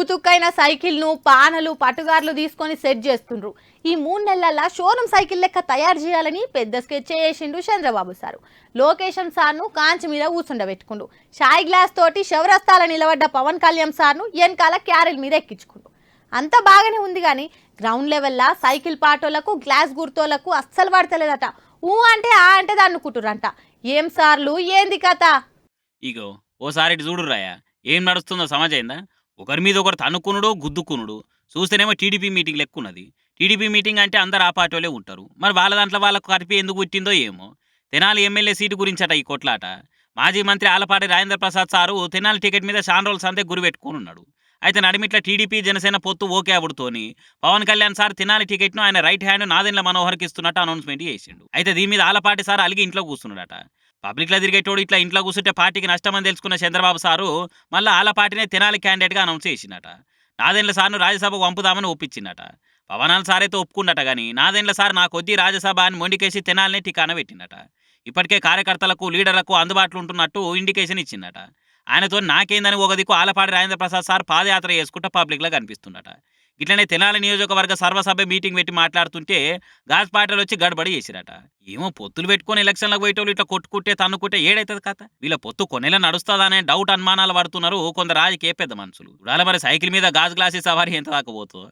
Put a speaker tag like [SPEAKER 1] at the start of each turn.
[SPEAKER 1] తుక్కుతుక్కైన సైకిల్ను పానలు పటుగార్లు తీసుకొని సెట్ చేస్తుండ్రు. ఈ 3 నెలల షోరూమ్ సైకిల్ లెక్క తయారు చేయాలని పెద్ద స్కెచ్ చేసిండు చంద్రబాబు సారు. లొకేషన్ సార్ను కాంచి మీద కూర్చుండబెట్టుకుండు. షాయి గ్లాస్ తోటి శవరస్తాల నిలబడ్డ పవన్ కళ్యాణ్ సార్ను వెనకాల క్యారెల్ మీద ఎక్కించుకుండు. అంతా బాగానే ఉంది కానీ గ్రౌండ్ లెవెల్లా సైకిల్ పాటోళ్లకు గ్లాస్ గుర్తోళ్లకు అస్సలు పడతలేదట. అంటే ఆ అంటే దాన్ని కుట్టురంట. ఏం సార్లు ఏంది కథ?
[SPEAKER 2] ఇగో ఓసారి ఇటు చూడు రాయా, ఏం నడుస్తుందో సమాజైందా? ఒకరి మీద ఒకరు తన్నుకునుడు గుద్దుకునుడు చూస్తేనేమో టీడీపీ మీటింగ్ లెక్కున్నది. టీడీపీ మీటింగ్ అంటే అందరు ఆ పార్టీలే ఉంటారు. మరి వాళ్ళ దాంట్లో వాళ్ళకు కలిపి ఎందుకు పుట్టిందో ఏమో. తెనాలి ఎమ్మెల్యే సీటు గురించట ఈ కొట్లాట. మాజీ మంత్రి ఆలపాటి రాజేంద్ర ప్రసాద్ సారు తెనాలి టికెట్ మీద షాన్ సందే గురి పెట్టుకుని ఉన్నాడు. అయితే నడిమిట్ల టీడీపీ జనసేన పొత్తు ఓకే అవుడుతోని పవన్ కళ్యాణ్ సార్ తెనాలి టికెట్ను ఆయన రైట్ హ్యాండ్ నాదెండ్ల మనోహర్కి ఇస్తున్నట్టు అనౌన్స్మెంట్ చేసిండు. అయితే దీని మీద ఆలపాటి సార్ అలిగి ఇంట్లో కూర్చున్నాడట. పబ్లిక్లో తిరిగేటోడు ఇట్లా ఇంట్లో కూర్చుంటే పార్టీకి నష్టమని తెలుసుకున్న చంద్రబాబు సారు మళ్ళీ ఆలపాటినే తెనాలి క్యాండిడేట్గా అనౌన్స్ చేసిందట. నాదెండ్ల సార్ను రాజ్యసభకు పంపుదామని ఒప్పించిందట. పవనాల సారైతే ఒప్పుకున్నట కానీ నాదెండ్ల సార్ నా కొద్దీ రాజ్యసభ అని మొండికేసి తెనాలిని టికాన పెట్టిందట. ఇప్పటికే కార్యకర్తలకు లీడర్లకు అందుబాటులో ఉంటున్నట్టు ఇండికేషన్ ఇచ్చిందట. ఆయనతో నాకేందని ఒక దిక్కు ఆలపాటి రాజేంద్ర ప్రసాద్ సార్ పాదయాత్ర చేసుకుంటూ పబ్లిక్లో కనిపిస్తుందట. ఇట్లనే తెనాలి నియోజకవర్గ సర్వసభ్య మీటింగ్ పెట్టి మాట్లాడుతుంటే గాజ్ పార్టీలు వచ్చి గడబడి చేసిరట. ఏమో పొత్తులు పెట్టుకుని ఎలక్షన్లకు పోయేటోళ్ళు ఇట్లా కొట్టుకుంటే తన్నుకుంటే ఏడైతుంది కథ. వీళ్ళ పొత్తు కొన్నేళ్ళ నడుస్తుందనే డౌట్ అనుమానాలు పడుతున్నారు కొందరు రాజకీయ పెద్ద మనుషులు. చూడాలి మరి సైకిల్ మీద గాజ్ గ్లాసీ సవారీ ఎంత దాకా పోతుందో.